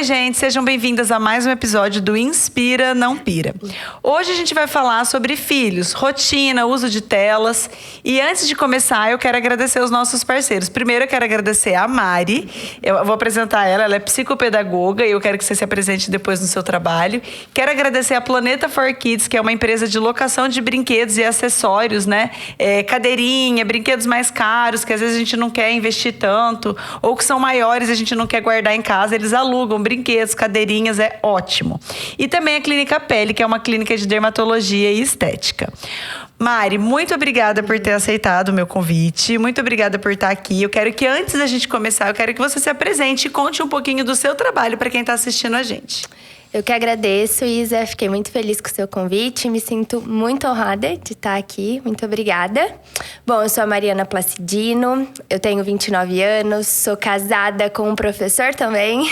Oi, gente, sejam bem-vindas a mais um episódio do Inspira, Não Pira. Hoje a gente vai falar sobre filhos, rotina, uso de telas. E antes de começar, eu quero agradecer os nossos parceiros. Primeiro, eu quero agradecer a Mari. Eu vou apresentar ela é psicopedagoga e eu quero que você se apresente depois no seu trabalho. Quero agradecer a Planeta for Kids, que é uma empresa de locação de brinquedos e acessórios, né? Cadeirinha, brinquedos mais caros, que às vezes a gente não quer investir tanto, ou que são maiores e a gente não quer guardar em casa, eles alugam brinquedos, cadeirinhas, é ótimo. E também a Clínica Pele, que é uma clínica de dermatologia e estética. Mari, muito obrigada por ter aceitado o meu convite, muito obrigada por estar aqui. Eu quero que antes da gente começar, eu quero que você se apresente e conte um pouquinho do seu trabalho para quem está assistindo a gente. Eu que agradeço, Isa. Fiquei muito feliz com o seu convite. Me sinto muito honrada de estar aqui. Muito obrigada. Bom, eu sou a Mariana Placidino. Eu tenho 29 anos. Sou casada com um professor também.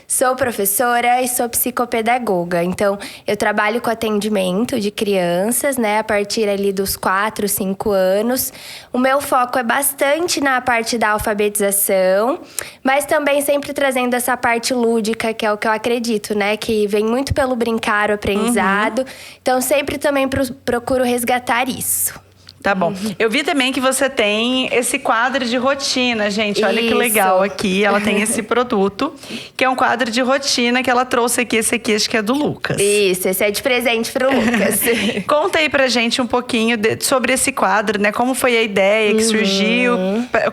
Sou professora e sou psicopedagoga. Então, eu trabalho com atendimento de crianças, né? A partir ali dos 4, 5 anos. O meu foco é bastante na parte da alfabetização. Mas também sempre trazendo essa parte lúdica, que é o que eu acredito, né? Que vem muito pelo brincar, o aprendizado. Então, sempre também procuro resgatar isso. Tá bom. Eu vi também que você tem esse quadro de rotina, gente. Olha que legal aqui. Ela tem esse produto, que é um quadro de rotina que ela trouxe aqui. Esse aqui acho que é do Lucas. Isso, esse é de presente pro Lucas. Conta aí pra gente um pouquinho sobre esse quadro, né? Como foi a ideia que surgiu?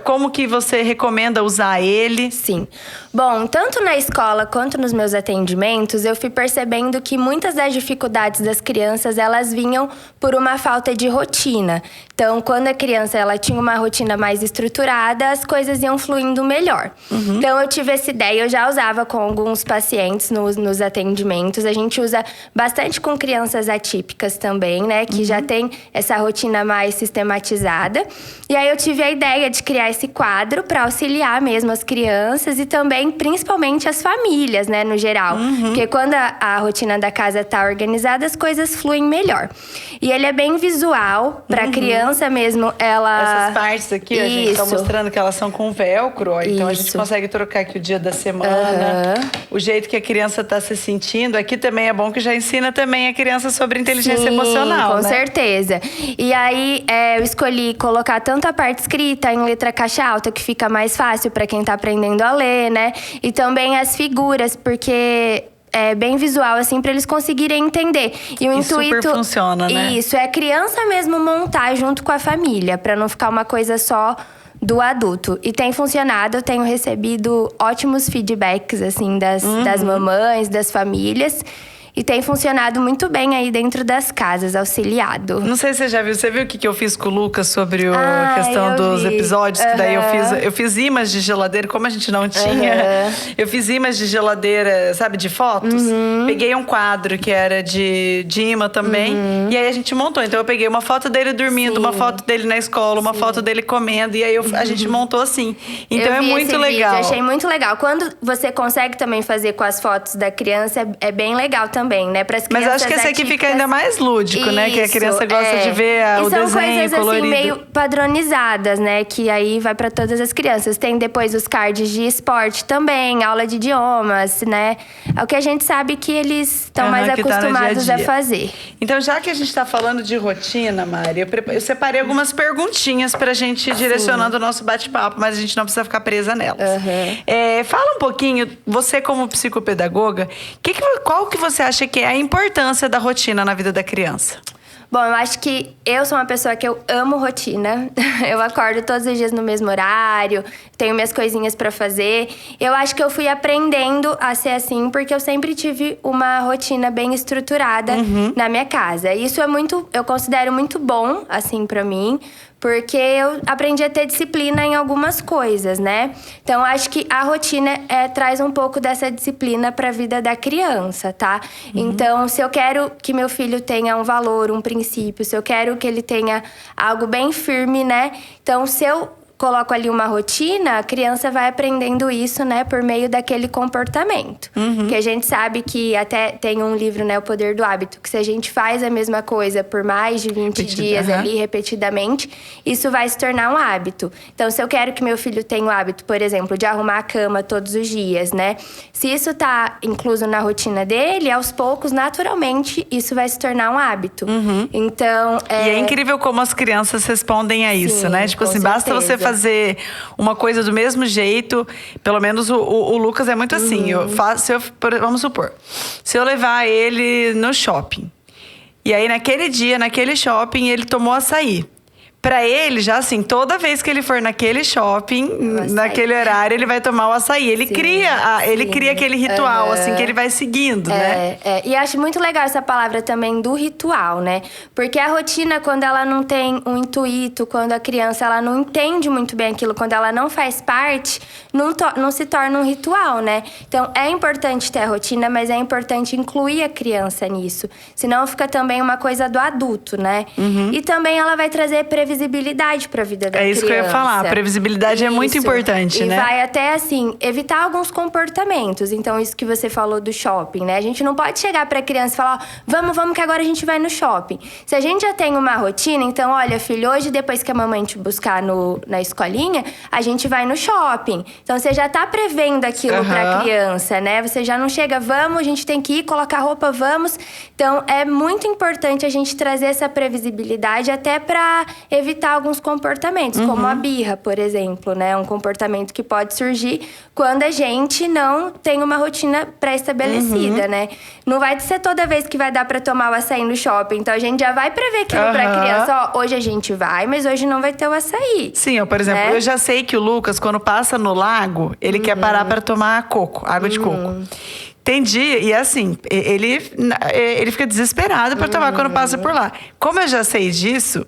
Como que você recomenda usar ele? Sim. Bom, tanto na escola quanto nos meus atendimentos, eu fui percebendo que muitas das dificuldades das crianças, elas vinham por uma falta de rotina. Então, quando a criança ela tinha uma rotina mais estruturada, as coisas iam fluindo melhor. Então, eu tive essa ideia, eu já usava com alguns pacientes nos atendimentos. A gente usa bastante com crianças atípicas também, né? Que já tem essa rotina mais sistematizada. E aí, eu tive a ideia de criar esse quadro para auxiliar mesmo as crianças e também, principalmente, as famílias, né? No geral. Porque quando a rotina da casa tá organizada, as coisas fluem melhor. E ele é bem visual, para criança mesmo, ela... Essas partes aqui, a gente tá mostrando que elas são com velcro, ó. Então a gente consegue trocar aqui o dia da semana, o jeito que a criança tá se sentindo. Aqui também é bom que já ensina também a criança sobre inteligência emocional, com né? certeza. E aí, eu escolhi colocar tanto a parte escrita em letra caixa alta, que fica mais fácil para quem tá aprendendo a ler, né? E também as figuras, porque... é bem visual, assim, para eles conseguirem entender. E o intuito... super funciona, né? Isso, é a criança mesmo montar junto com a família, para não ficar uma coisa só do adulto. E tem funcionado, eu tenho recebido ótimos feedbacks, assim, das mamães, das famílias. E tem funcionado muito bem aí dentro das casas, auxiliado. Não sei se você já viu. Você viu o que eu fiz com o Lucas sobre a questão dos episódios? Que daí eu fiz imãs de geladeira, como a gente não tinha. Eu fiz imãs de geladeira, sabe, de fotos. Peguei um quadro que era de imã também. E aí a gente montou. Então eu peguei uma foto dele dormindo, uma foto dele na escola, uma foto dele comendo. E aí a gente montou assim. Então é muito legal. Vídeo, achei muito legal. Quando você consegue também fazer com as fotos da criança, é bem legal também. Né? Pras mas acho que esse aqui fica ainda mais lúdico, né? Que a criança gosta de ver o desenho colorido. E são coisas assim meio padronizadas, né? Que aí vai para todas as crianças. Tem depois os cards de esporte também, aula de idiomas, né? É o que a gente sabe que eles estão mais acostumados a fazer. Então, já que a gente está falando de rotina, Mari, eu separei algumas perguntinhas pra gente ir direcionando o nosso bate-papo, mas a gente não precisa ficar presa nelas. Fala um pouquinho, você como psicopedagoga, qual que você acha que é a importância da rotina na vida da criança? Bom, eu acho que eu sou uma pessoa que eu amo rotina. Eu acordo todos os dias no mesmo horário, tenho minhas coisinhas pra fazer. Eu acho que eu fui aprendendo a ser assim, porque eu sempre tive uma rotina bem estruturada na minha casa. Isso eu considero muito bom, assim, pra mim. Porque eu aprendi a ter disciplina em algumas coisas, né? Então, acho que a rotina traz um pouco dessa disciplina para a vida da criança, tá? Então, se eu quero que meu filho tenha um valor, um princípio, se eu quero que ele tenha algo bem firme, né? Então, se eu coloco ali uma rotina, a criança vai aprendendo isso, né, por meio daquele comportamento. Que a gente sabe que até tem um livro, né, O Poder do Hábito, que se a gente faz a mesma coisa por mais de 20 dias ali, repetidamente, isso vai se tornar um hábito. Então, se eu quero que meu filho tenha o hábito, por exemplo, de arrumar a cama todos os dias, né, se isso tá incluso na rotina dele, aos poucos, naturalmente, isso vai se tornar um hábito. Então, E é incrível como as crianças respondem a isso, né? Tipo assim, basta você fazer uma coisa do mesmo jeito. Pelo menos o Lucas é muito assim. Vamos supor, se eu levar ele no shopping. E aí, naquele dia, naquele shopping, ele tomou açaí. Pra ele, já assim, toda vez que ele for naquele shopping, naquele horário, ele vai tomar o açaí. Ele cria aquele ritual, assim, que ele vai seguindo, né? E acho muito legal essa palavra também do ritual, né? Porque a rotina, quando ela não tem um intuito, quando a criança ela não entende muito bem aquilo, quando ela não faz parte, não se torna um ritual, né? Então, é importante ter a rotina, mas é importante incluir a criança nisso. Senão fica também uma coisa do adulto, né? E também ela vai trazer previsibilidade para a vida da criança. É isso que eu ia falar. A previsibilidade é muito importante, né? E vai até, assim, evitar alguns comportamentos. Então, isso que você falou do shopping, né? A gente não pode chegar para a criança e falar, ó, vamos que agora a gente vai no shopping. Se a gente já tem uma rotina, então, olha, filho, hoje depois que a mamãe te buscar na escolinha, a gente vai no shopping. Então, você já tá prevendo aquilo para a criança, né? Você já não chega, vamos, a gente tem que ir, colocar roupa, vamos. Então, é muito importante a gente trazer essa previsibilidade até para evitar alguns comportamentos, como a birra, por exemplo, né? Um comportamento que pode surgir quando a gente não tem uma rotina pré-estabelecida, né? Não vai ser toda vez que vai dar para tomar o açaí no shopping. Então, a gente já vai prever aquilo pra criança. Ó, hoje a gente vai, mas hoje não vai ter o açaí. Sim, por exemplo, eu já sei que o Lucas, quando passa no lago, ele quer parar para tomar água de coco. Tem dia, e assim, ele fica desesperado para tomar quando passa por lá. Como eu já sei disso,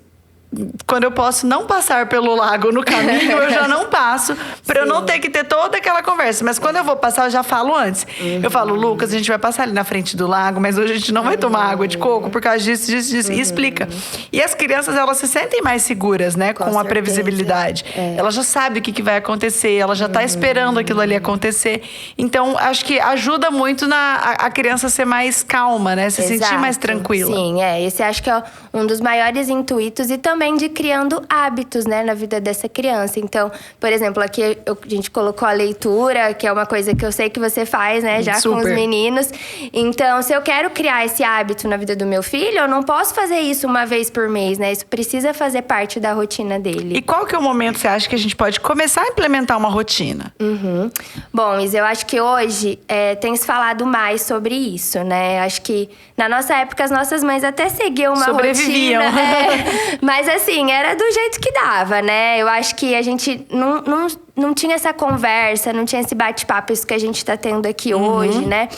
quando eu posso não passar pelo lago no caminho, eu já não passo, pra eu não ter que ter toda aquela conversa. Mas quando eu vou passar, eu já falo antes. Eu falo, Lucas, a gente vai passar ali na frente do lago, mas hoje a gente não vai tomar água de coco por causa disso. E explica. E as crianças, elas se sentem mais seguras, né? Com a previsibilidade. Ela já sabe o que vai acontecer, ela já tá esperando aquilo ali acontecer. Então, acho que ajuda muito a criança ser mais calma, né? Se sentir mais tranquila. Sim, esse acho que é um dos maiores intuitos. E também de criando hábitos, né, na vida dessa criança. Então, por exemplo, aqui a gente colocou a leitura, que é uma coisa que eu sei que você faz, né, já com os meninos. Então, se eu quero criar esse hábito na vida do meu filho, eu não posso fazer isso uma vez por mês, né? Isso precisa fazer parte da rotina dele. E qual que é o momento que você acha que a gente pode começar a implementar uma rotina? Bom, Isa, eu acho que hoje tem se falado mais sobre isso, né? Acho que na nossa época as nossas mães até seguiam uma sobreviviam. Rotina. Mas assim, era do jeito que dava, né? Eu acho que a gente não tinha essa conversa, não tinha esse bate-papo, isso que a gente tá tendo aqui hoje, né?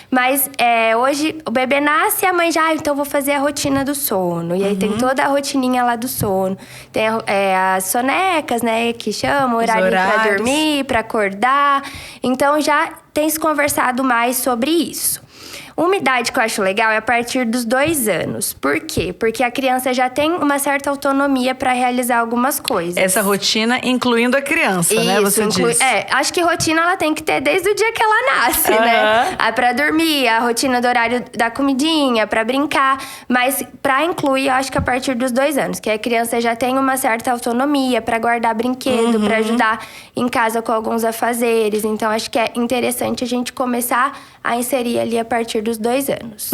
Mas hoje o bebê nasce e a mãe já, então vou fazer a rotina do sono. E aí tem toda a rotininha lá do sono. Tem as sonecas, né? Que chamam, horário pra dormir, pra acordar. Então já tem se conversado mais sobre isso. Uma idade que eu acho legal é a partir dos 2 anos. Por quê? Porque a criança já tem uma certa autonomia para realizar algumas coisas. Essa rotina incluindo a criança, né? Você disse. Acho que rotina ela tem que ter desde o dia que ela nasce, né? Para dormir, a rotina do horário da comidinha, para brincar. Mas para incluir, eu acho que a partir dos 2 anos. Que a criança já tem uma certa autonomia para guardar brinquedo, para ajudar em casa com alguns afazeres. Então, acho que é interessante a gente começar a inserir ali a partir dos 2 anos.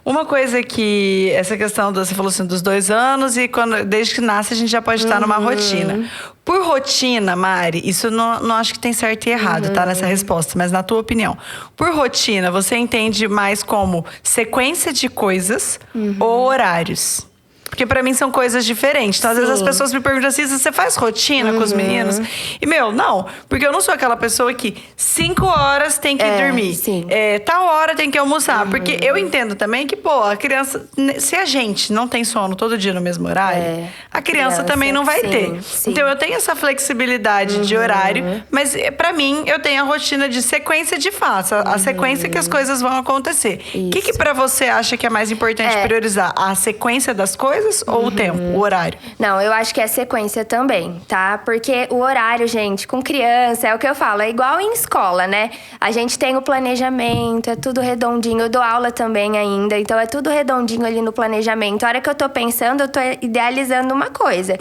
Uma coisa que... Essa questão, você falou assim, dos 2 anos e desde que nasce a gente já pode estar numa rotina. Por rotina, Mari, isso não acho que tem certo e errado, tá? Nessa resposta, mas na tua opinião. Por rotina, você entende mais como sequência de coisas ou horários? Porque pra mim são coisas diferentes. Então, às vezes as pessoas me perguntam assim, você faz rotina com os meninos? E, não. Porque eu não sou aquela pessoa que 5 horas tem que dormir. Tal hora tem que almoçar. Porque eu entendo também que, a criança... Se a gente não tem sono todo dia no mesmo horário, a criança também não vai ter. Então, eu tenho essa flexibilidade de horário. Mas, pra mim, eu tenho a rotina de sequência de fato. A sequência que as coisas vão acontecer. O que pra você acha que é mais importante priorizar? A sequência das coisas coisas ou o tempo, o horário? Não, eu acho que é sequência também, tá? Porque o horário, gente, com criança, é o que eu falo, é igual em escola, né? A gente tem o planejamento, é tudo redondinho. Eu dou aula também ainda, então é tudo redondinho ali no planejamento. A hora que eu tô pensando, eu tô idealizando uma coisa.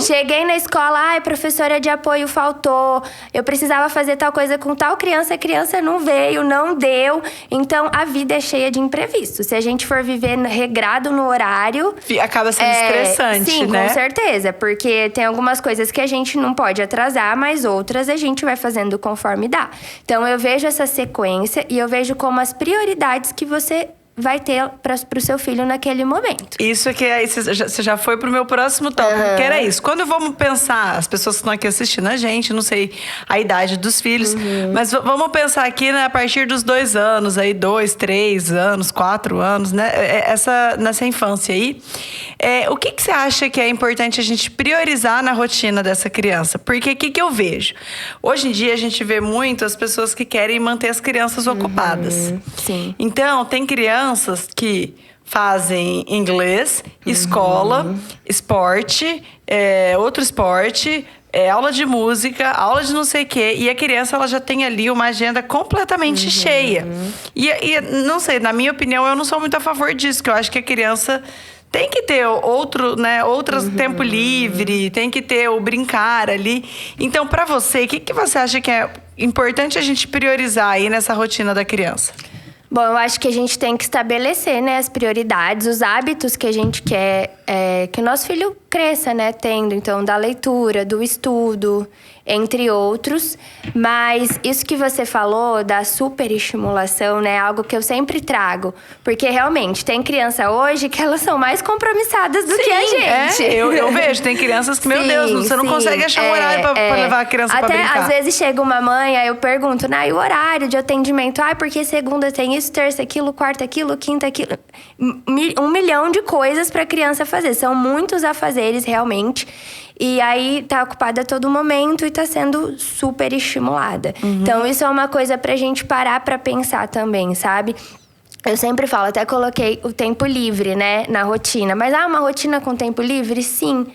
Cheguei na escola, ai, professora de apoio faltou, eu precisava fazer tal coisa com tal criança, a criança não veio, não deu. Então, a vida é cheia de imprevistos. Se a gente for viver regrado no horário… Acaba sendo estressante, sim, né? Com certeza. Porque tem algumas coisas que a gente não pode atrasar, mas outras a gente vai fazendo conforme dá. Então, eu vejo essa sequência e eu vejo como as prioridades que você vai ter para o seu filho naquele momento. Isso é que aí você já foi pro meu próximo tópico, que era isso. Quando vamos pensar, as pessoas que estão aqui assistindo a gente, não sei a idade dos filhos, mas vamos pensar aqui, né, a partir dos 2 anos, aí 2, 3 anos, 4 anos, né, nessa infância aí. O que você acha que é importante a gente priorizar na rotina dessa criança? Porque o que eu vejo? Hoje em dia a gente vê muito as pessoas que querem manter as crianças ocupadas. Sim. Então, tem crianças que fazem inglês, escola, esporte, outro esporte, aula de música, aula de não sei o quê. E a criança, ela já tem ali uma agenda completamente cheia. E não sei, na minha opinião, eu não sou muito a favor disso. Que eu acho que a criança tem que ter outro tempo livre, tem que ter o brincar ali. Então, pra você, o que você acha que é importante a gente priorizar aí nessa rotina da criança? Bom, eu acho que a gente tem que estabelecer, né, as prioridades, os hábitos que a gente quer que o nosso filho cresça, né, tendo. Então, da leitura, do estudo, entre outros. Mas isso que você falou da superestimulação, né, é algo que eu sempre trago. Porque, realmente, tem criança hoje que elas são mais compromissadas do que a gente. Eu vejo. Tem crianças que, meu Deus, você não consegue achar um horário pra levar a criança pra brincar. Até, às vezes, chega uma mãe, aí eu pergunto, e o horário de atendimento? Porque segunda tem isso, terça aquilo, quarta aquilo, quinta aquilo. 1 milhão de coisas pra criança fazer. São muitos afazeres, realmente. E aí, tá ocupada a todo momento e tá sendo super estimulada. Então, isso é uma coisa pra gente parar pra pensar também, sabe? Eu sempre falo, até coloquei o tempo livre, né, na rotina. Mas, uma rotina com tempo livre? Sim.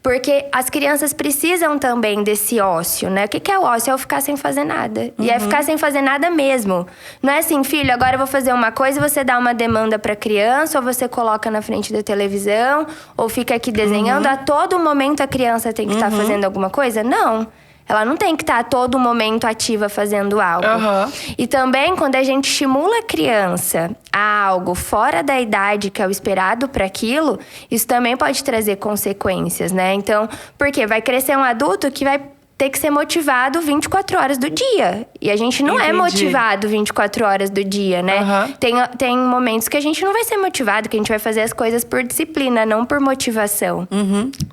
Porque as crianças precisam também desse ócio, né? O que é o ócio? É o ficar sem fazer nada. E é ficar sem fazer nada mesmo. Não é assim, filho, agora eu vou fazer uma coisa e você dá uma demanda pra criança, ou você coloca na frente da televisão, ou fica aqui desenhando. A todo momento a criança tem que estar fazendo alguma coisa? Não. Ela não tem que estar a todo momento ativa fazendo algo. E também, quando a gente estimula a criança a algo fora da idade que é o esperado para aquilo, isso também pode trazer consequências, né? Então, porque vai crescer um adulto que vai ter que ser motivado 24 horas do dia. E a gente não é motivado 24 horas do dia, né? Tem momentos que a gente não vai ser motivado, que a gente vai fazer as coisas por disciplina, não por motivação,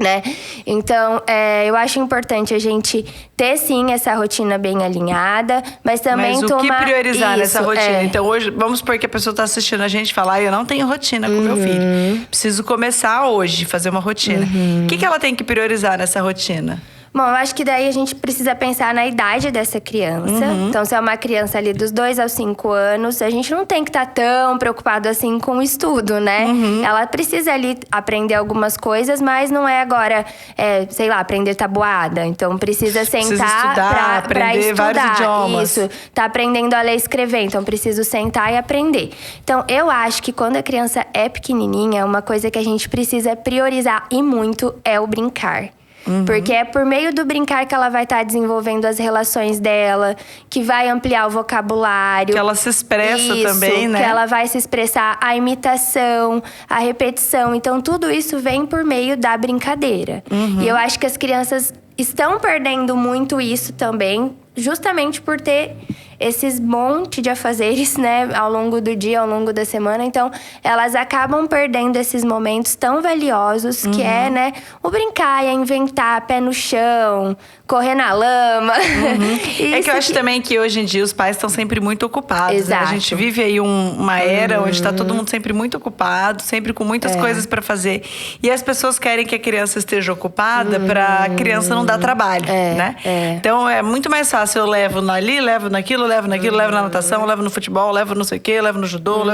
né? Então, eu acho importante a gente ter, sim, essa rotina bem alinhada, mas também tomar… Mas o que priorizar nessa rotina? Então, hoje, vamos supor que a pessoa está assistindo a gente e fala, eu não tenho rotina com meu filho. Preciso começar hoje, fazer uma rotina. O que ela tem que priorizar nessa rotina? Bom, eu acho que daí a gente precisa pensar na idade dessa criança. Então, se é uma criança ali dos 2 aos 5 anos, a gente não tem que estar tão preocupado assim com o estudo, né? Ela precisa ali aprender algumas coisas, mas não é agora, sei lá, aprender tabuada. Então, precisa sentar pra estudar. Vários idiomas. Isso, tá aprendendo a ler e escrever. Então, preciso sentar e aprender. Então, eu acho que quando a criança é pequenininha, uma coisa que a gente precisa priorizar e muito é o brincar. Porque é por meio do brincar que ela vai estar desenvolvendo as relações dela, que vai ampliar o vocabulário. Que ela se expressa também, né? Que ela vai se expressar, a imitação, a repetição. Então, tudo isso vem por meio da brincadeira. E eu acho que as crianças estão perdendo muito isso também, justamente por ter esses monte de afazeres, né, ao longo do dia, ao longo da semana. Então, elas acabam perdendo esses momentos tão valiosos que é, né, o brincar, inventar, pé no chão, correr na lama. É que eu acho também que hoje em dia os pais estão sempre muito ocupados, né? A gente vive aí uma era onde está todo mundo sempre muito ocupado, sempre com muitas coisas para fazer. E as pessoas querem que a criança esteja ocupada para a criança não dar trabalho, né? Então, é muito mais fácil. Eu levo ali, levo naquilo, levo naquilo, levo na natação, levo no futebol, levo não sei o quê, levo no judô.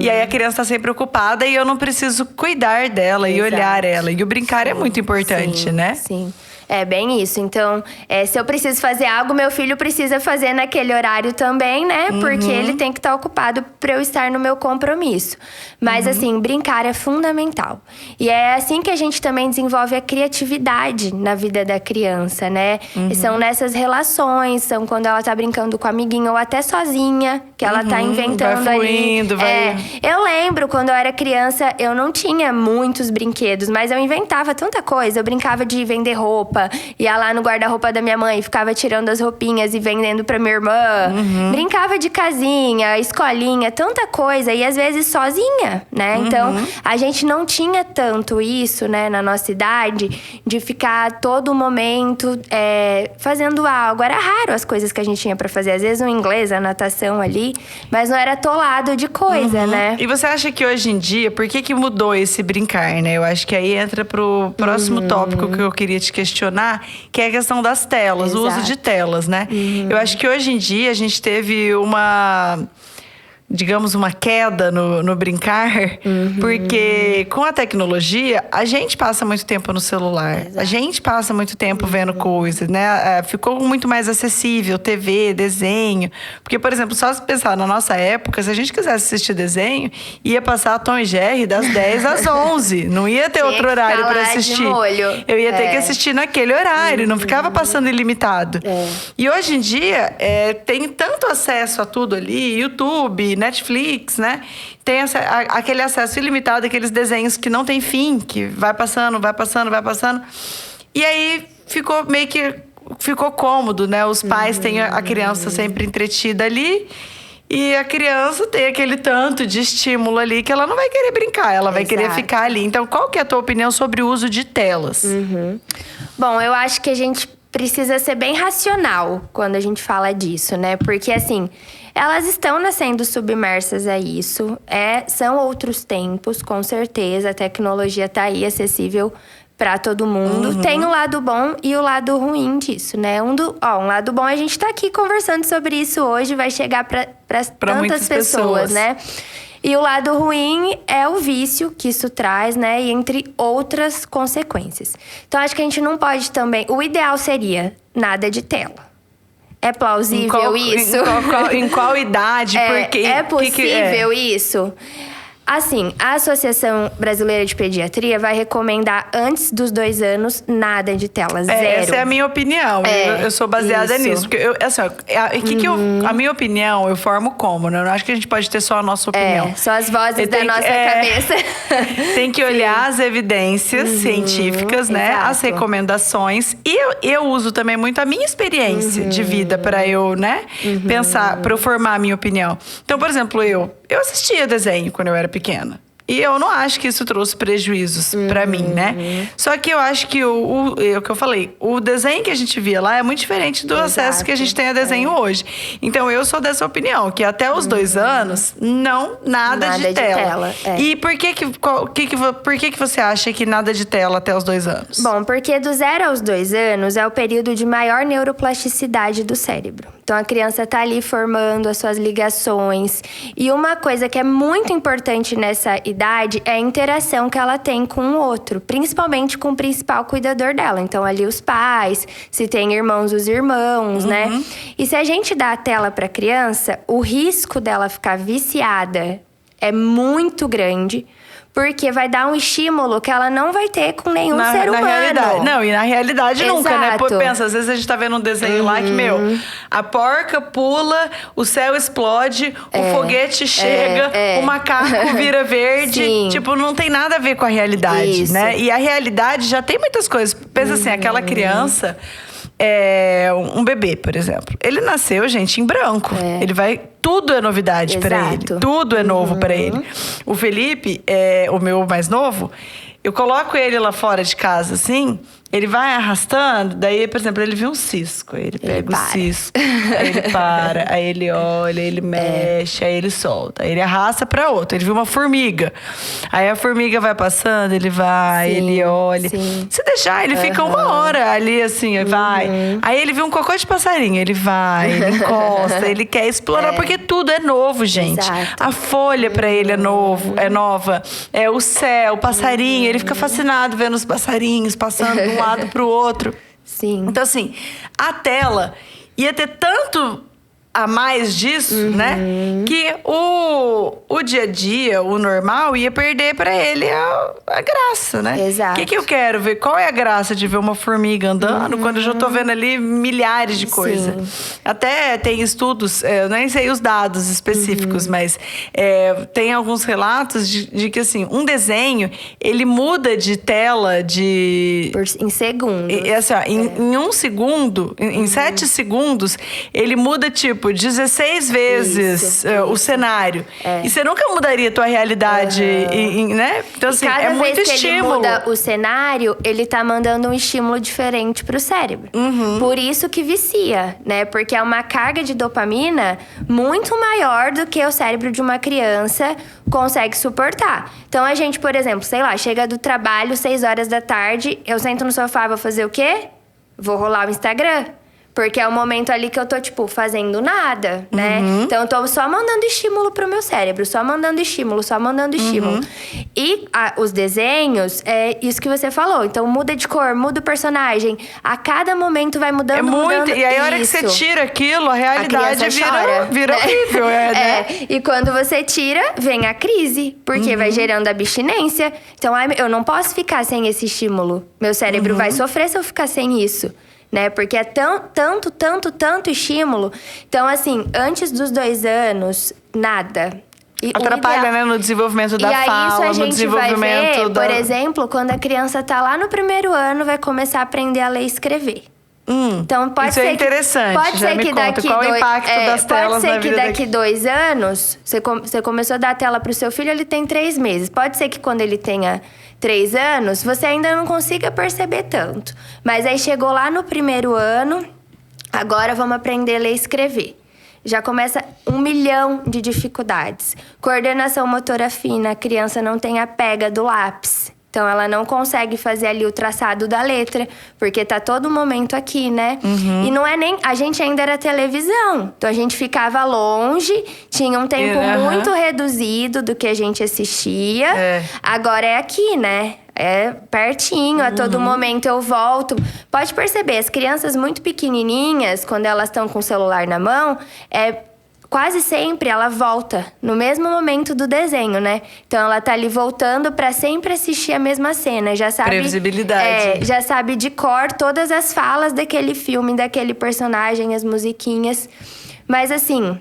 E aí a criança tá sempre ocupada e eu não preciso cuidar dela e olhar ela. E o brincar é muito importante, né? Sim. É bem isso. Então, se eu preciso fazer algo, meu filho precisa fazer naquele horário também, né? Porque ele tem que estar ocupado para eu estar no meu compromisso. Mas, assim, brincar é fundamental. E é assim que a gente também desenvolve a criatividade na vida da criança, né? E são nessas relações, são quando ela tá brincando com o amiguinho ou até sozinha, que ela tá inventando vai fluindo, ali. Eu lembro, quando eu era criança, eu não tinha muitos brinquedos, mas eu inventava tanta coisa. Eu brincava de vender roupa, ia lá no guarda-roupa da minha mãe, ficava tirando as roupinhas e vendendo pra minha irmã. Brincava de casinha, escolinha, tanta coisa. E às vezes sozinha, né? Então, a gente não tinha tanto isso, né, na nossa idade, de ficar todo momento fazendo algo. Era raro as coisas que a gente tinha pra fazer. Às vezes o inglês, a natação ali, mas não era atolado de coisa, né? E você acha que hoje em dia, por que mudou esse brincar, né? Eu acho que aí entra pro próximo tópico que eu queria te questionar, que é a questão das telas, o uso de telas, né? Eu acho que hoje em dia a gente teve digamos, uma queda no brincar, porque com a tecnologia, a gente passa muito tempo no celular. A gente passa muito tempo vendo coisas, né? Ficou muito mais acessível, TV, desenho. Porque, por exemplo, só se pensar na nossa época, se a gente quisesse assistir desenho, ia passar Tom e Jerry das 10 às 11. Não ia ter outro horário para assistir. Eu ia ter que assistir naquele horário, não ficava passando ilimitado. E hoje em dia, tem tanto acesso a tudo ali, YouTube, Netflix, né? Tem aquele acesso ilimitado, aqueles desenhos que não tem fim, que vai passando, vai passando, vai passando. E aí ficou cômodo, né? Os pais têm a criança sempre entretida ali. E a criança tem aquele tanto de estímulo ali que ela não vai querer brincar, ela vai querer ficar ali. Então, qual que é a tua opinião sobre o uso de telas? Bom, eu acho que a gente precisa ser bem racional quando a gente fala disso, né? Porque, assim, elas estão sendo submersas a isso. São outros tempos, com certeza. A tecnologia está aí, acessível para todo mundo. Tem o lado bom e o lado ruim disso, né? Um lado bom, a gente tá aqui conversando sobre isso hoje, vai chegar para tantas pessoas, né? E o lado ruim é o vício que isso traz, né? E entre outras consequências. Então, acho que a gente não pode também... O ideal seria nada de tela. É plausível isso? Em qual idade? É possível isso? Assim, a Associação Brasileira de Pediatria vai recomendar antes dos 2 anos nada de tela, zero. Essa é a minha opinião. Eu sou baseada nisso. Porque a minha opinião eu formo como, né? Eu não acho que a gente pode ter só a nossa opinião. Só as vozes da nossa cabeça. Tem que olhar as evidências científicas, né? Exato. As recomendações. E eu uso também muito a minha experiência de vida para eu, né? Pensar, para eu formar a minha opinião. Então, por exemplo, eu assistia desenho quando eu era pequena. E eu não acho que isso trouxe prejuízos pra mim, né? Só que eu acho que o que eu falei, o desenho que a gente via lá é muito diferente do acesso que a gente tem a desenho hoje. Então, eu sou dessa opinião, que até os 2 anos, nada de tela. E por que você acha que nada de tela até os 2 anos? Bom, porque do 0 aos 2 anos é o período de maior neuroplasticidade do cérebro. Então, a criança tá ali formando as suas ligações. E uma coisa que é muito importante nessa idade é a interação que ela tem com o outro. Principalmente com o principal cuidador dela. Então, ali os pais, se tem irmãos, os irmãos, né? E se a gente dá a tela pra criança, o risco dela ficar viciada é muito grande. Porque vai dar um estímulo que ela não vai ter com nenhum ser humano. Realidade. Não, e na realidade nunca, né? Pô, pensa, às vezes a gente tá vendo um desenho lá que, a porca pula, o céu explode, o foguete chega, o macaco vira verde. Sim. Tipo, não tem nada a ver com a realidade, né? E a realidade já tem muitas coisas. Pensa assim, aquela criança... um bebê, por exemplo. Ele nasceu, gente, em branco. Ele vai... Tudo é novidade para ele. Tudo é novo para ele. O Felipe, o meu mais novo, eu coloco ele lá fora de casa, assim, Ele vai arrastando, daí, por exemplo, ele vê um cisco. Aí ele pega o cisco, aí ele para, aí ele olha, ele mexe, aí ele solta. Aí ele arrasta pra outro. Ele viu uma formiga. Aí a formiga vai passando, ele vai, ele olha. Se deixar, ele fica 1 hora ali, assim, vai. Aí ele viu um cocô de passarinho, ele vai, ele encosta, ele quer explorar, porque tudo é novo, gente. Exato. A folha pra ele é nova. É o céu, o passarinho, ele fica fascinado vendo os passarinhos passando de um lado pro outro. Sim. Então, assim, a tela ia ter tanto a mais disso, né? Que o dia a dia, o normal, ia perder pra ele a graça, né? Exato. O que eu quero ver? Qual é a graça de ver uma formiga andando quando eu já tô vendo ali milhares de coisas? Até tem estudos, eu nem sei os dados específicos, mas tem alguns relatos de que, assim, um desenho, ele muda de tela em segundos. Assim, ó, em 1 segundo, em 7 segundos, ele muda, tipo, 16 vezes o cenário. E você nunca mudaria a tua realidade, né? Então, assim, cada é muito vez que estímulo. ele muda o cenário, ele tá mandando um estímulo diferente pro cérebro. Por isso que vicia, né? Porque é uma carga de dopamina muito maior do que o cérebro de uma criança consegue suportar. Então, a gente, por exemplo, sei lá, chega do trabalho 6 horas da tarde, eu sento no sofá, vou fazer o quê? Vou rolar o Instagram. Porque é o momento ali que eu tô, tipo, fazendo nada, né? Então, eu tô só mandando estímulo pro meu cérebro. Só mandando estímulo, só mandando estímulo. E os desenhos, é isso que você falou. Então, muda de cor, muda o personagem. A cada momento vai mudando, mudando. E aí, a hora que você tira aquilo, a realidade vira horrível, né? E quando você tira, vem a crise. Porque vai gerando abstinência. Então, eu não posso ficar sem esse estímulo. Meu cérebro vai sofrer se eu ficar sem isso. Né? Porque é tanto estímulo. Então, assim, antes dos 2 anos, nada. Atrapalha, né? No desenvolvimento da fala, no desenvolvimento por exemplo, quando a criança tá lá no 1º ano, vai começar a aprender a ler e escrever. Então, pode isso ser é interessante. Pode ser que daqui qual o impacto das telas na vida? Pode ser que daqui 2 anos, você começou a dar a tela pro seu filho, ele tem 3 meses. Pode ser que quando ele tenha 3 anos, você ainda não consiga perceber tanto. Mas aí chegou lá no 1º ano, agora vamos aprender a ler e escrever. Já começa 1 milhão de dificuldades. Coordenação motora fina, a criança não tem a pega do lápis. Então, ela não consegue fazer ali o traçado da letra, porque tá todo momento aqui, né? E não é nem... A gente ainda era televisão. Então, a gente ficava longe, tinha um tempo muito reduzido do que a gente assistia. Agora é aqui, né? É pertinho, a todo momento eu volto. Pode perceber, as crianças muito pequenininhas, quando elas estão com o celular na mão, quase sempre ela volta no mesmo momento do desenho, né? Então, ela tá ali voltando pra sempre assistir a mesma cena. Já sabe... Previsibilidade. Já sabe de cor todas as falas daquele filme, daquele personagem, as musiquinhas. Mas, assim,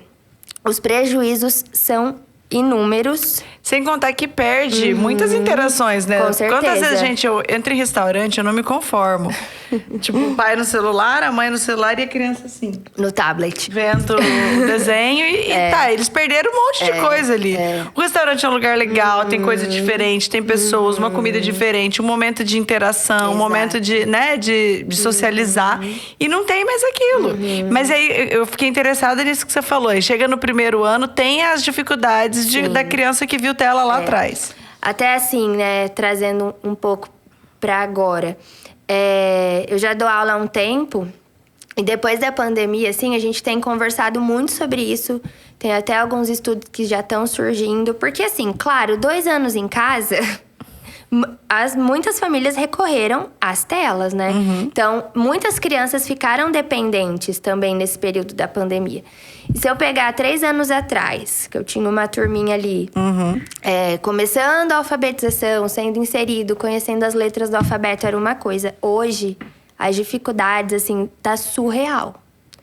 os prejuízos são inúmeros. Sem contar que perde muitas interações, né? Com certeza. Quantas vezes, eu entro em restaurante, eu não me conformo. Tipo, o pai no celular, a mãe no celular e a criança assim. No tablet. Vendo o desenho e tá, eles perderam um monte de coisa ali. O restaurante é um lugar legal, tem coisa diferente, tem pessoas, uma comida diferente, um momento de interação, um momento de, né, de socializar. E não tem mais aquilo. Mas aí, eu fiquei interessada nisso que você falou. Aí chega no 1º ano, tem as dificuldades da criança que viu tela lá atrás. Até assim, né, trazendo um pouco pra agora. Eu já dou aula há um tempo e depois da pandemia, assim, a gente tem conversado muito sobre isso. Tem até alguns estudos que já estão surgindo. Porque, assim, claro, 2 anos em casa, muitas famílias recorreram às telas, né? Então, muitas crianças ficaram dependentes também nesse período da pandemia. E se eu pegar 3 anos atrás, que eu tinha uma turminha ali, começando a alfabetização, sendo inserido, conhecendo as letras do alfabeto, era uma coisa. Hoje, as dificuldades, assim, tá surreal.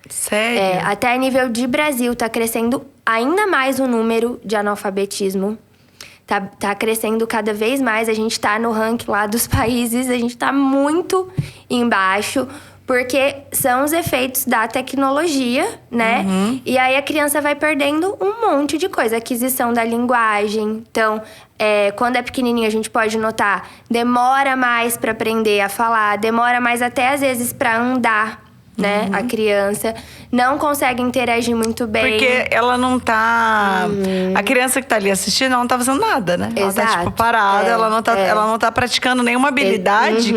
Sério? Até a nível de Brasil, tá crescendo ainda mais o número de analfabetismo. Tá crescendo cada vez mais. A gente tá no ranking lá dos países, a gente tá muito embaixo. porque são os efeitos da tecnologia, né? E aí a criança vai perdendo um monte de coisa. Aquisição da linguagem. Então, quando é pequenininho, a gente pode notar, demora mais para aprender a falar, demora mais até às vezes para andar, né? A criança não consegue interagir muito bem. Porque ela não tá... A criança que tá ali assistindo, ela não tá fazendo nada, né? Ela tá, tipo, parada. Ela não tá praticando nenhuma habilidade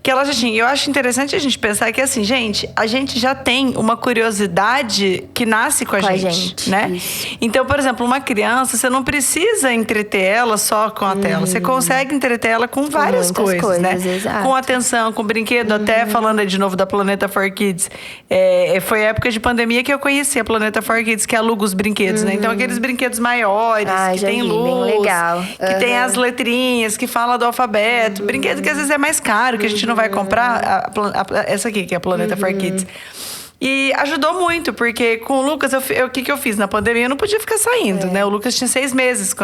que ela já tinha. E eu acho interessante a gente pensar que, assim, gente, a gente já tem uma curiosidade que nasce com a gente, né? Isso. Então, por exemplo, uma criança, você não precisa entreter ela só com a tela. Você consegue entreter ela com várias coisas, né? Exato. Com atenção, com brinquedo. Até falando aí de novo da Planeta for Kids. Foi a época de pandemia que eu conheci a Planeta for Kids, que aluga os brinquedos, né? Então, aqueles brinquedos maiores, que tem luz, bem legal. Que tem as letrinhas, que fala do alfabeto. Brinquedo que às vezes é mais caro, que a gente não vai comprar. Essa aqui, que é a Planeta for Kids. E ajudou muito, porque com o Lucas, o que eu fiz na pandemia? Eu não podia ficar saindo, né? O Lucas tinha 6 meses,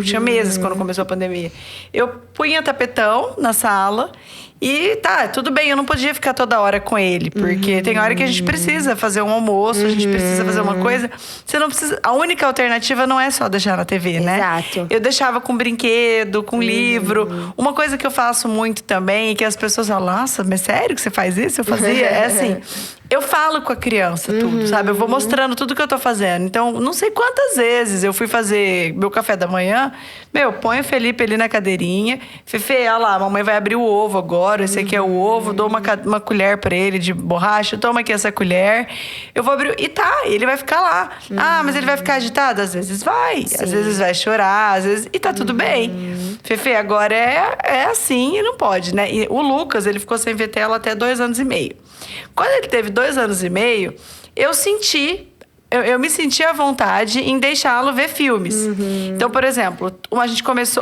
tinha meses quando começou a pandemia. Eu punha tapetão na sala e tudo bem, eu não podia ficar toda hora com ele, porque tem hora que a gente precisa fazer um almoço, a gente precisa fazer uma coisa. Você não precisa. A única alternativa não é só deixar na TV, né? Exato. Eu deixava com brinquedo, com livro. Uma coisa que eu faço muito também, que as pessoas falam, nossa, mas sério que você faz isso? Eu fazia? É assim. Eu falo com a criança tudo, sabe? Eu vou mostrando tudo que eu tô fazendo. Então, não sei quantas vezes eu fui fazer meu café da manhã. Põe o Felipe ali na cadeirinha. Fefe, olha lá, a mamãe vai abrir o ovo agora. Esse aqui é o ovo. Dou uma colher pra ele de borracha. Toma aqui essa colher. Eu vou abrir... E ele vai ficar lá. Ah, mas ele vai ficar agitado? Às vezes vai. Sim. Às vezes vai chorar. Às vezes... E tá tudo bem. Fefe, agora é assim e não pode, né? E o Lucas, ele ficou sem VTela até 2 anos e meio. Quando ele teve 2 anos e meio, eu me senti à vontade em deixá-lo ver filmes. Então, por exemplo,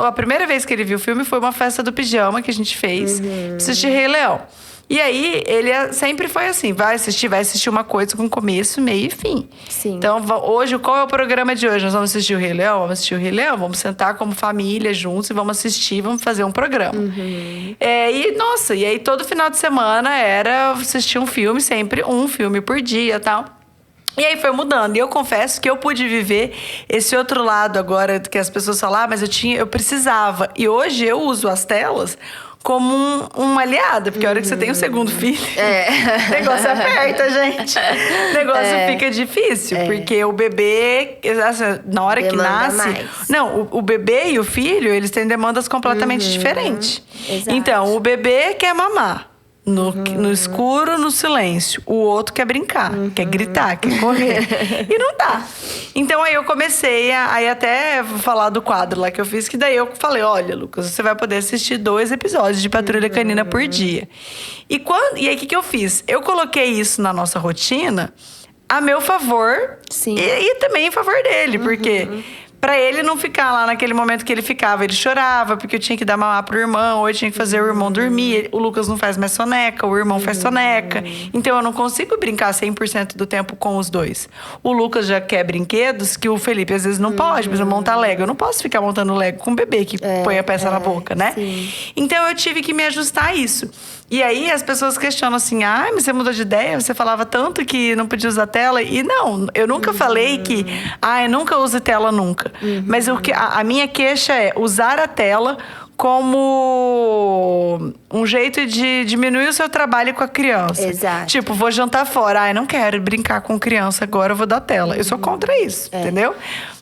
a primeira vez que ele viu o filme foi uma festa do pijama que a gente fez pra assistir Rei Leão. E aí, ele sempre foi assim, vai assistir uma coisa com começo, meio e fim. Sim. Então, hoje, qual é o programa de hoje? Nós vamos assistir o Rei Leão? Vamos assistir o Rei Leão, vamos sentar como família juntos e vamos assistir, vamos fazer um programa. E aí todo final de semana era assistir um filme, sempre um filme por dia e tal. E aí foi mudando. E eu confesso que eu pude viver esse outro lado agora, que as pessoas falam, mas eu precisava. E hoje eu uso as telas como uma aliada, porque a hora que você tem o segundo filho, o negócio aperta, gente. O negócio fica difícil, porque o bebê, assim, na hora que nasce... Mais. Não, o bebê e o filho, eles têm demandas completamente diferentes. Exato. Então, o bebê quer mamar. No escuro, no silêncio. O outro quer brincar, quer gritar, quer correr. E não dá. Então, aí eu comecei a até falar do quadro lá que eu fiz, que daí eu falei, olha, Lucas, você vai poder assistir 2 episódios de Patrulha Canina por dia. E aí, o que eu fiz? Eu coloquei isso na nossa rotina a meu favor. Sim. E também em favor dele, porque... Pra ele não ficar lá naquele momento que ele ficava. Ele chorava, porque eu tinha que dar mamar pro irmão, ou eu tinha que fazer o irmão dormir. O Lucas não faz mais soneca, o irmão faz soneca. Então, eu não consigo brincar 100% do tempo com os dois. O Lucas já quer brinquedos que o Felipe às vezes não pode. Por exemplo, montar Lego. Eu não posso ficar montando Lego com um bebê que põe a peça na boca, né? Sim. Então, eu tive que me ajustar a isso. E aí, as pessoas questionam assim, mas você mudou de ideia? Você falava tanto que não podia usar tela? E não, eu nunca falei que, eu nunca use tela nunca. Mas a minha queixa é usar a tela como um jeito de diminuir o seu trabalho com a criança. Exato. Tipo, vou jantar fora. Eu não quero brincar com criança agora, eu vou dar tela. Eu sou contra isso, entendeu?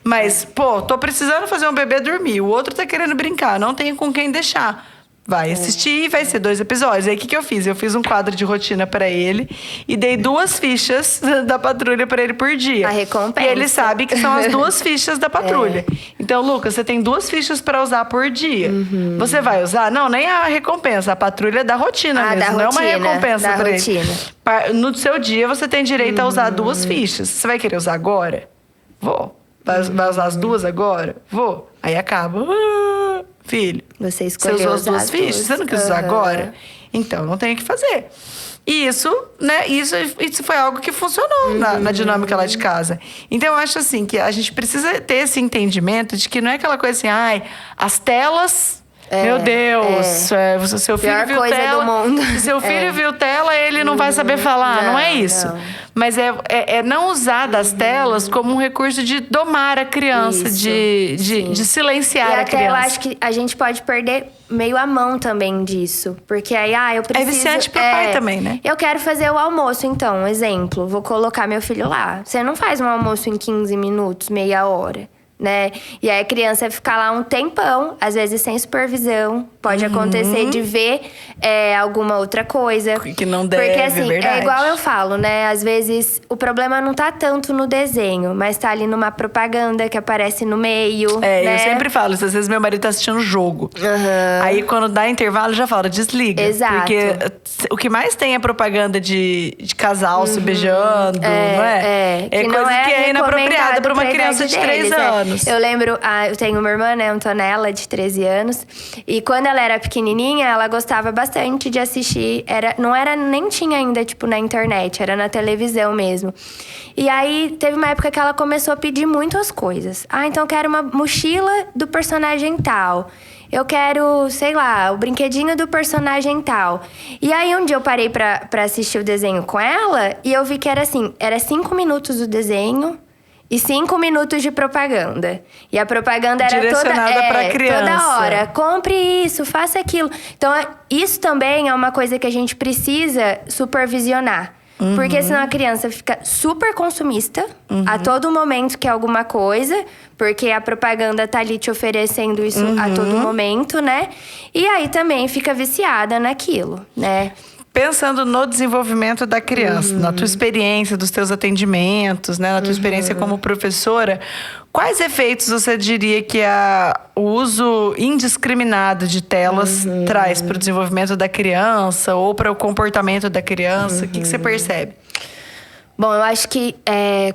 Mas, tô precisando fazer um bebê dormir. O outro tá querendo brincar, não tenho com quem deixar. Vai assistir, vai ser 2 episódios. Aí, o que eu fiz? Eu fiz um quadro de rotina pra ele e dei 2 fichas da patrulha pra ele por dia. A recompensa. E ele sabe que são as 2 fichas da patrulha. Então, Lucas, você tem 2 fichas pra usar por dia. Você vai usar? Não, nem a recompensa. A patrulha é da rotina mesmo. Da não é uma rotina, recompensa da pra rotina. ele. No seu dia, você tem direito a usar 2 fichas. Você vai querer usar agora? Vou. Vai usar as 2 agora? Vou. Aí acaba. Filho, você escolheu usou as 2 fichas, você não quis usar agora? Então, não tem o que fazer. E isso foi algo que funcionou na dinâmica lá de casa. Então, eu acho assim, que a gente precisa ter esse entendimento de que não é aquela coisa assim, as telas Meu Deus, se seu filho Pior viu coisa tela, do mundo. se seu filho viu tela, ele não vai saber falar, não é isso. Não. Mas é não usar das telas como um recurso de domar a criança, Isso, de silenciar E a até criança. eu acho que a gente pode perder meio a mão também disso. Porque aí, eu preciso... É viciante pro pai também, né? Eu quero fazer o almoço, então, um exemplo. Vou colocar meu filho lá. Você não faz um almoço em 15 minutos, meia hora, né? E aí a criança ficar lá um tempão, às vezes sem supervisão. Pode acontecer de ver alguma outra coisa. Que não deve, porque, assim, verdade. é igual eu falo, né? Às vezes o problema não tá tanto no desenho, mas tá ali numa propaganda que aparece no meio, né? Eu sempre falo isso. Às vezes meu marido tá assistindo jogo. Aí quando dá intervalo, já fala, desliga. Exato. Porque o que mais tem é propaganda de casal se beijando, não é? Que coisa não que é inapropriada para uma pra criança idade de 3 deles, né? anos. Eu lembro, eu tenho uma irmã, né, Antonella, de 13 anos. E quando ela era pequenininha, ela gostava bastante de assistir. Nem tinha ainda, tipo, na internet, era na televisão mesmo. E aí, teve uma época que ela começou a pedir muito as coisas. Então eu quero uma mochila do personagem tal. Eu quero, sei lá, o brinquedinho do personagem tal. E aí, um dia eu parei pra assistir o desenho com ela e eu vi que era assim, era 5 minutos do desenho e 5 minutos de propaganda. E a propaganda era direcionada pra criança. toda hora. Compre isso, faça aquilo. Então, isso também é uma coisa que a gente precisa supervisionar. Porque senão a criança fica super consumista a todo momento quer alguma coisa, porque a propaganda tá ali te oferecendo isso a todo momento, né? E aí também fica viciada naquilo, né? Pensando no desenvolvimento da criança, na tua experiência dos teus atendimentos, né, na tua experiência como professora, quais efeitos você diria que o uso indiscriminado de telas traz para o desenvolvimento da criança ou para o comportamento da criança? O que você percebe? Bom, eu acho que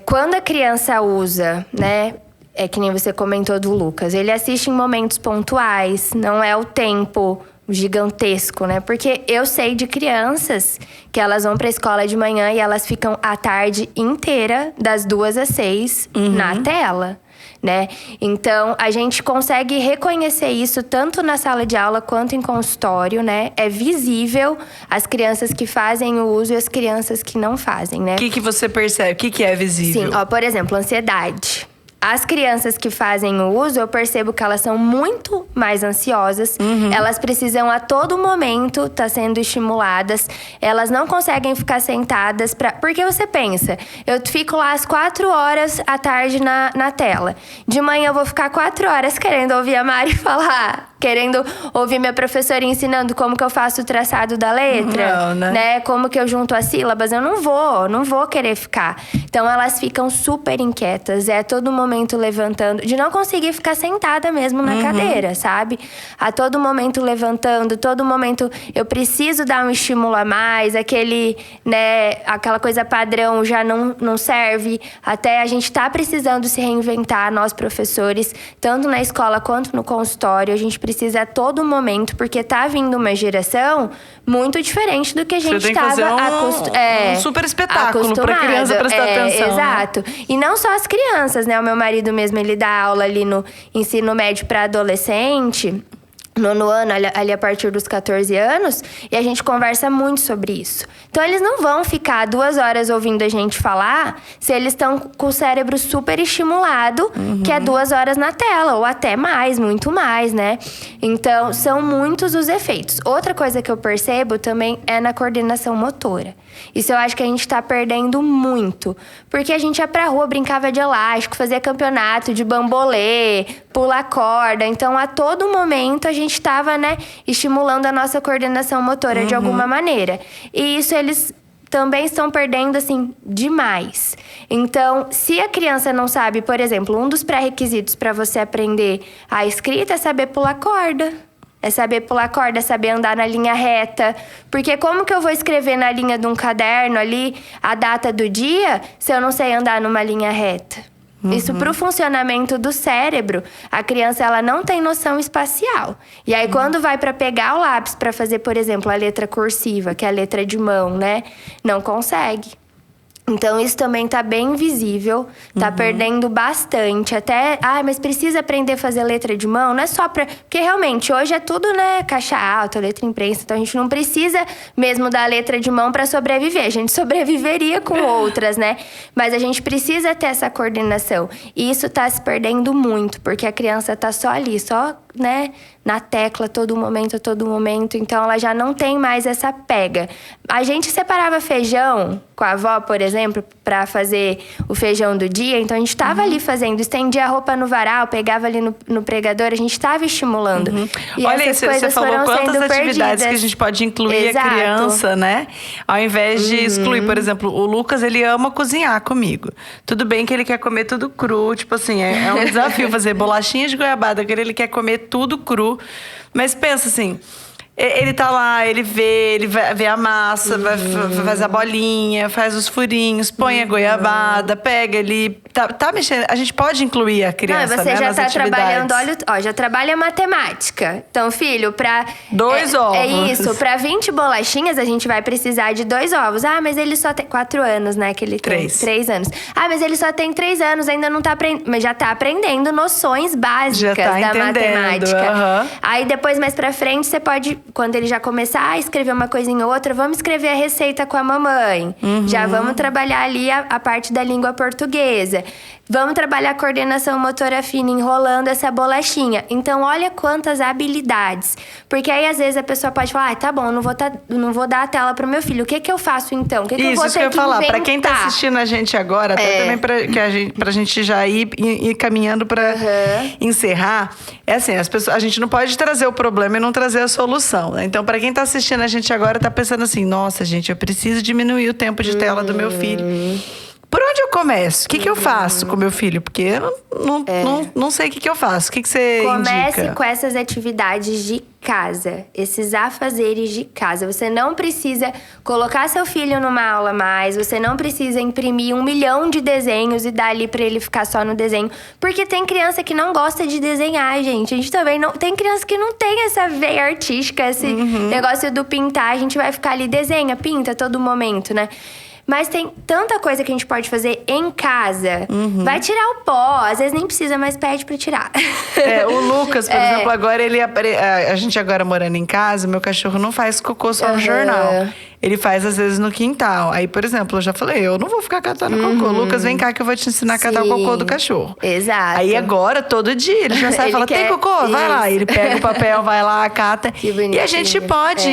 quando a criança usa, né? É que nem você comentou do Lucas. Ele assiste em momentos pontuais, não é o tempo gigantesco, né? Porque eu sei de crianças que elas vão pra escola de manhã e elas ficam a tarde inteira, das 2 às 6, na tela, né? Então, a gente consegue reconhecer isso tanto na sala de aula quanto em consultório, né? É visível as crianças que fazem o uso e as crianças que não fazem, né? O que você percebe? O que é visível? Sim, por exemplo, ansiedade. As crianças que fazem o uso, eu percebo que elas são muito mais ansiosas. Elas precisam a todo momento estar sendo estimuladas. Elas não conseguem ficar sentadas Porque você pensa, eu fico lá às 4 horas à tarde na tela. De manhã eu vou ficar 4 horas querendo ouvir a Mari falar. Querendo ouvir minha professora ensinando como que eu faço o traçado da letra. Não, né? Né? Como que eu junto as sílabas. Eu não vou querer ficar. Então, elas ficam super inquietas. É todo momento levantando. De não conseguir ficar sentada mesmo na cadeira, sabe? A todo momento levantando. Todo momento eu preciso dar um estímulo a mais. Aquela coisa padrão já não serve. Até a gente tá precisando se reinventar, nós professores. Tanto na escola quanto no consultório. A gente precisa a todo momento. Porque tá vindo uma geração muito diferente do que a gente estava um super espetáculo para a criança prestar atenção. Exato. Né? E não só as crianças, né? O meu marido mesmo, ele dá aula ali no ensino médio para adolescente, nono ano, ali a partir dos 14 anos, e a gente conversa muito sobre isso. Então, eles não vão ficar 2 horas ouvindo a gente falar se eles estão com o cérebro super estimulado, que é 2 horas na tela, ou até mais, muito mais, né? Então, são muitos os efeitos. Outra coisa que eu percebo também é na coordenação motora. Isso eu acho que a gente tá perdendo muito. Porque a gente ia pra rua, brincava de elástico, fazia campeonato de bambolê, pular corda. Então, a todo momento, a gente estava, né, estimulando a nossa coordenação motora de alguma maneira. E isso eles também estão perdendo, assim, demais. Então, se a criança não sabe, por exemplo, um dos pré-requisitos para você aprender a escrita é saber pular corda. É saber pular corda, é saber andar na linha reta. Porque como que eu vou escrever na linha de um caderno ali a data do dia se eu não sei andar numa linha reta? Isso pro funcionamento do cérebro, a criança ela não tem noção espacial. E aí quando vai para pegar o lápis para fazer, por exemplo, a letra cursiva, que é a letra de mão, né? Não consegue. Então, isso também tá bem visível, tá perdendo bastante. Até, mas precisa aprender a fazer letra de mão? Não é só pra... Porque, realmente, hoje é tudo, né, caixa alta, letra impressa. Então, a gente não precisa mesmo da letra de mão pra sobreviver. A gente sobreviveria com outras, né? Mas a gente precisa ter essa coordenação. E isso tá se perdendo muito, porque a criança tá só ali, só, né, na tecla a todo momento. Então, ela já não tem mais essa pega. A gente separava feijão com a avó, por exemplo, pra fazer o feijão do dia. Então, a gente tava ali fazendo, estendia a roupa no varal, pegava ali no pregador, a gente tava estimulando. E olha isso, você falou quantas atividades que a gente pode incluir a criança, né? Ao invés de excluir, por exemplo, o Lucas, ele ama cozinhar comigo. Tudo bem que ele quer comer tudo cru, tipo assim, é um desafio fazer bolachinha de goiabada, que ele quer comer tudo cru. Mas pensa assim, ele tá lá, ele vê a massa, faz a bolinha, faz os furinhos, põe a goiabada, pega ele, tá mexendo. A gente pode incluir a criança, você né, já nas tá atividades. trabalhando, já trabalha matemática. Então, filho, pra... 2 ovos. É isso, pra 20 bolachinhas a gente vai precisar de 2 ovos. Mas ele só tem 4 anos, né, que ele tem. 3 anos. Mas ele só tem 3 anos, ainda não tá aprendendo. Mas já tá aprendendo noções básicas da matemática. Aí depois, mais pra frente, você pode, quando ele já começar a escrever uma coisinha ou outra, vamos escrever a receita com a mamãe. Já vamos trabalhar ali a parte da língua portuguesa. Vamos trabalhar a coordenação motora fina, enrolando essa bolachinha. Então, olha quantas habilidades. Porque aí, às vezes, a pessoa pode falar, tá bom, não vou dar a tela pro meu filho. O que eu faço, então? O que eu vou ter que inventar? Falar. Pra quem tá assistindo a gente agora, até também pra gente já ir caminhando pra encerrar. É assim, a gente não pode trazer o problema e não trazer a solução, né? Então, pra quem tá assistindo a gente agora, tá pensando assim, nossa, gente, eu preciso diminuir o tempo de tela do meu filho. Por onde eu começo? O que eu faço com meu filho? Porque eu não sei o que eu faço. O que você indica? Comece com essas atividades de casa. Esses afazeres de casa. Você não precisa colocar seu filho numa aula mais. Você não precisa imprimir 1 milhão de desenhos e dar ali pra ele ficar só no desenho. Porque tem criança que não gosta de desenhar, gente. A gente também não... Tem criança que não tem essa veia artística. Esse negócio do pintar. A gente vai ficar ali, desenha, pinta a todo momento, né? Mas tem tanta coisa que a gente pode fazer em casa. Vai tirar o pó. Às vezes nem precisa, mas pede pra tirar. O Lucas, por exemplo, agora a gente agora morando em casa, meu cachorro não faz cocô só no jornal. Ele faz, às vezes, no quintal. Aí, por exemplo, eu já falei, eu não vou ficar catando cocô. Lucas, vem cá que eu vou te ensinar a catar o cocô do cachorro. Exato. Aí agora, todo dia, ele já sai e fala, tem cocô? Vai lá. Ele pega o papel, vai lá, cata. E a gente pode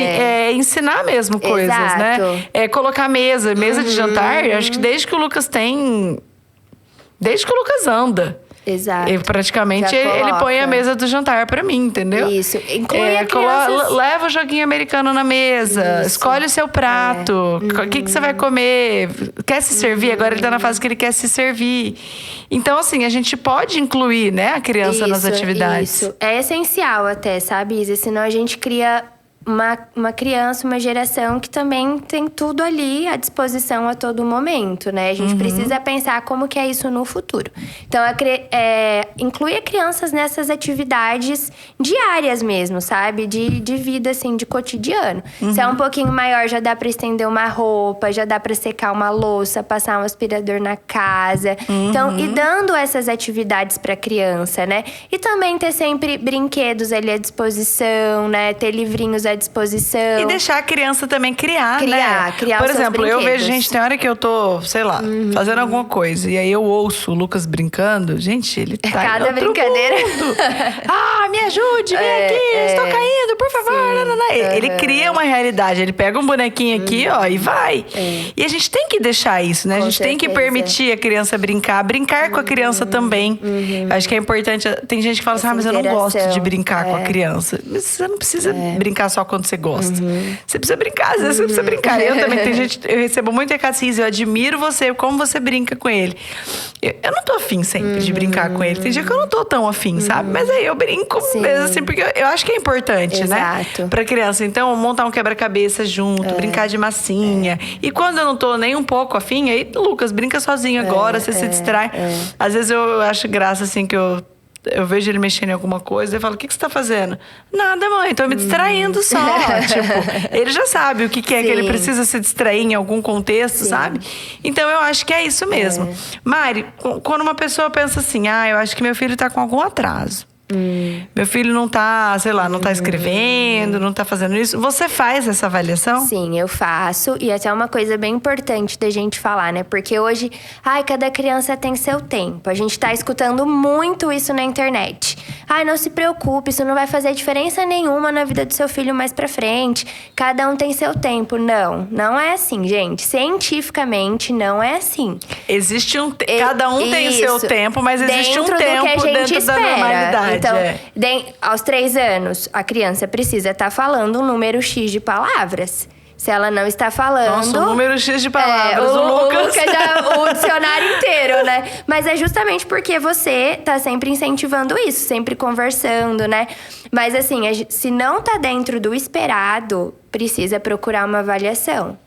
ensinar mesmo coisas, né? Colocar mesa de jantar. Eu acho que desde que o Lucas anda. Exato. Praticamente ele põe a mesa do jantar pra mim, entendeu? Isso. Inclui a crianças... Leva o joguinho americano na mesa. Isso. Escolhe o seu prato. O que você vai comer? Quer se servir? Agora ele tá na fase que ele quer se servir. Então, assim, a gente pode incluir, né, a criança nas atividades. Isso. É essencial até, sabe, Isa? Senão a gente cria uma criança, uma geração que também tem tudo ali à disposição a todo momento, né? A gente precisa pensar como que é isso no futuro. Então, incluir crianças nessas atividades diárias mesmo, sabe? De vida, assim, de cotidiano. Se é um pouquinho maior, já dá pra estender uma roupa, já dá pra secar uma louça, passar um aspirador na casa. Então, ir dando essas atividades pra criança, né? E também ter sempre brinquedos ali à disposição, né? Ter livrinhos à disposição. E deixar a criança também criar, né? Criar Por os seus exemplo, eu brinquedos. vejo, gente, tem hora que eu tô, sei lá, fazendo alguma coisa. E aí eu ouço o Lucas brincando. Gente, ele tá cada em outro brincadeira. mundo. Me ajude, vem aqui, estou caindo, por favor. Ele cria uma realidade. Ele pega um bonequinho aqui, ó, e vai. E a gente tem que deixar isso, né? A gente tem que permitir a criança brincar com a criança também. Acho que é importante. Tem gente que fala assim, mas eu não gosto de brincar com a criança. Mas você não precisa brincar só quando você gosta. Você precisa brincar, às vezes você precisa brincar. Eu também, eu recebo muito recado assim, eu admiro você, como você brinca com ele. Eu não tô afim sempre de brincar com ele. Tem dia que eu não tô tão afim, sabe? Mas aí eu brinco mesmo assim, porque eu acho que é importante, né? Pra criança. Então, montar um quebra-cabeça junto, brincar de massinha. E quando eu não tô nem um pouco afim, aí, Lucas, brinca sozinho agora, você se distrai. Às vezes eu acho graça, assim, que eu eu vejo ele mexendo em alguma coisa, eu falo, o que você tá fazendo? Nada, mãe, tô me distraindo só. Tipo, ele já sabe o que é que ele precisa se distrair em algum contexto, sabe? Então, eu acho que é isso mesmo. Mari, quando uma pessoa pensa assim, eu acho que meu filho tá com algum atraso. Meu filho não tá, sei lá, não tá escrevendo, não tá fazendo isso. Você faz essa avaliação? Sim, eu faço. E até uma coisa bem importante da gente falar, né? Porque hoje, cada criança tem seu tempo. A gente tá escutando muito isso na internet. Não se preocupe, isso não vai fazer diferença nenhuma na vida do seu filho mais pra frente. Cada um tem seu tempo. Não é assim, gente. Cientificamente, não é assim. Existe cada um tem o seu tempo, mas existe um tempo dentro da normalidade. Então, aos 3 anos, a criança precisa estar falando um número X de palavras. Se ela não está falando... Nossa, o número X de palavras, o Lucas já o dicionário inteiro, né? Mas é justamente porque você tá sempre incentivando isso, sempre conversando, né? Mas assim, se não tá dentro do esperado, precisa procurar uma avaliação.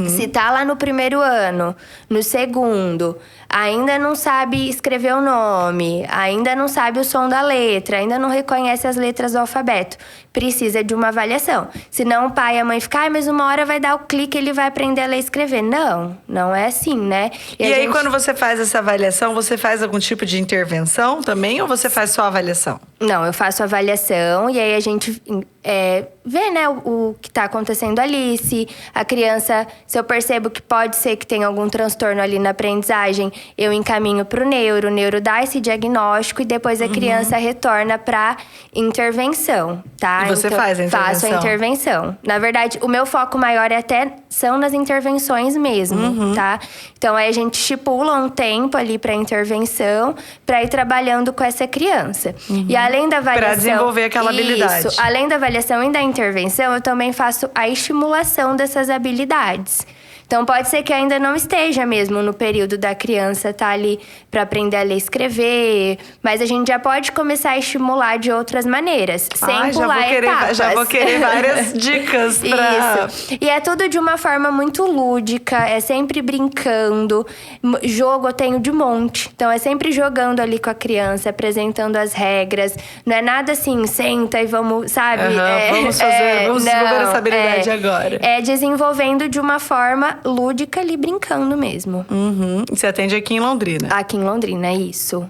Se tá lá no 1º ano, no 2º, ainda não sabe escrever o nome, ainda não sabe o som da letra, ainda não reconhece as letras do alfabeto, precisa de uma avaliação. Senão o pai e a mãe ficam, mas uma hora vai dar o clique e ele vai aprender a ler e escrever. Não é assim, né? E aí, quando você faz essa avaliação, você faz algum tipo de intervenção também ou você faz só avaliação? Não, eu faço avaliação e aí a gente vê, né, o que tá acontecendo ali. Se a criança, se eu percebo que pode ser que tenha algum transtorno ali na aprendizagem, eu encaminho pro neuro, o neuro dá esse diagnóstico e depois a criança retorna pra intervenção, tá? E você faz a intervenção? Faço a intervenção. Na verdade, o meu foco maior são nas intervenções mesmo, tá? Então, aí a gente estipula um tempo ali pra intervenção, pra ir trabalhando com essa criança. E além da avaliação... Pra desenvolver aquela habilidade. Isso. Além da avaliação e da intervenção, eu também faço a estimulação dessas habilidades. Então, pode ser que ainda não esteja mesmo no período da criança estar ali para aprender a ler e escrever, mas a gente já pode começar a estimular de outras maneiras, sem pular etapas. Já vou querer várias dicas pra... Isso. E é tudo de uma forma muito lúdica, é sempre brincando. Jogo eu tenho de monte, então é sempre jogando ali com a criança, apresentando as regras. Não é nada assim, senta e vamos, sabe? Vamos desenvolver essa habilidade agora. É desenvolvendo de uma forma lúdica ali, brincando mesmo. Você atende aqui em Londrina? Aqui em Londrina, é isso.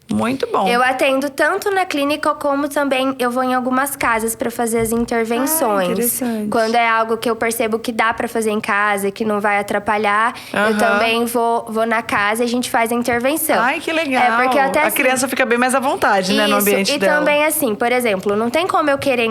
Muito bom. Eu atendo tanto na clínica como também eu vou em algumas casas para fazer as intervenções. Interessante. Quando é algo que eu percebo que dá para fazer em casa, que não vai atrapalhar, eu também vou na casa e a gente faz a intervenção. Ai, que legal. Porque até a criança fica bem mais à vontade, né, no ambiente dela. E também assim, por exemplo, não tem como eu querer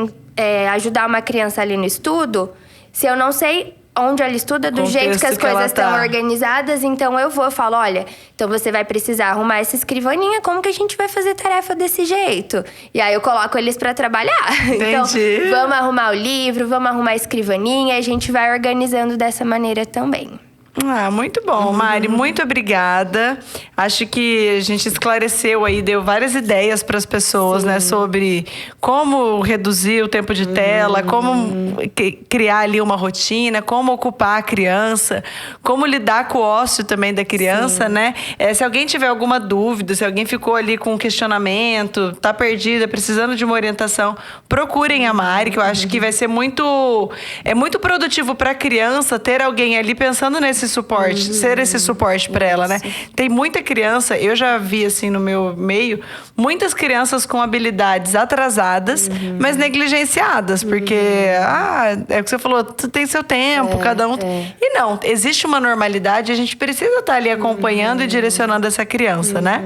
ajudar uma criança ali no estudo se eu não sei onde ela estuda, do jeito que as coisas estão organizadas. Então, eu falo, olha, então você vai precisar arrumar essa escrivaninha, como que a gente vai fazer tarefa desse jeito? E aí, eu coloco eles pra trabalhar. Entendi. Então, vamos arrumar o livro, vamos arrumar a escrivaninha, a gente vai organizando dessa maneira também. Muito bom, Mari. Muito obrigada. Acho que a gente esclareceu aí, deu várias ideias para as pessoas, né? Sobre como reduzir o tempo de tela, como criar ali uma rotina, como ocupar a criança, como lidar com o ócio também da criança, né? Se alguém tiver alguma dúvida, se alguém ficou ali com um questionamento, tá perdida, precisando de uma orientação, procurem a Mari, que eu acho que vai ser muito produtivo para a criança ter alguém ali pensando nesse suporte, ser esse suporte para ela, né? Tem muita criança, eu já vi assim no meu meio, muitas crianças com habilidades atrasadas, mas negligenciadas, porque é o que você falou, tem seu tempo, cada um. E não, existe uma normalidade, a gente precisa estar ali acompanhando e direcionando essa criança, né?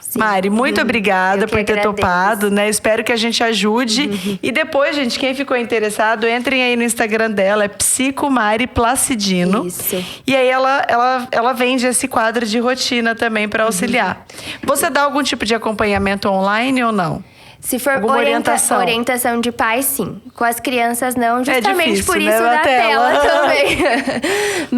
Sim. Mari, muito obrigada por ter topado, né? Espero que a gente ajude. E depois, gente, quem ficou interessado, entrem aí no Instagram dela, é Psicomari Placidino. Isso. E aí ela vende esse quadro de rotina também para auxiliar. Você dá algum tipo de acompanhamento online ou não? Se for Alguma orientação. orientação de pais, sim. Com as crianças, não. Justamente difícil, por né? isso A da tela também.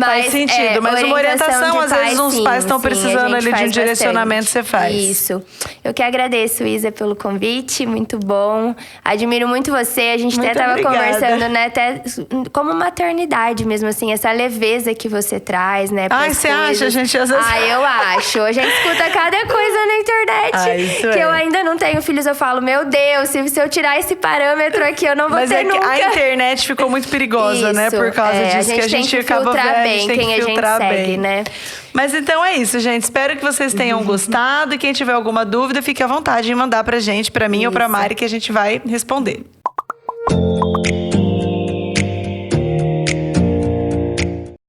Faz sentido, mas uma orientação, às vezes, uns sim, pais estão sim, precisando a ali gente de um faz direcionamento, bastante. você faz. Isso. Eu que agradeço, Isa, pelo convite. Muito bom. Admiro muito você. A gente Muito até tava obrigada. conversando, né? Até como maternidade mesmo, assim. Essa leveza que você traz, né? Ai, você acha, gente? Às vezes... Eu acho. A gente escuta cada coisa na internet. Isso que é. eu ainda não tenho filhos. Eu falo, meu Deus, se eu tirar esse parâmetro aqui, eu não vou Mas ter é que nunca. a internet ficou muito perigosa, né? Por causa disso, que a gente acaba filtrar vendo, bem tem quem que a gente filtrar segue, bem. né? Mas então é isso, gente. Espero que vocês tenham gostado. E quem tiver alguma dúvida, fique à vontade em mandar pra gente, pra mim ou pra Mari, que a gente vai responder.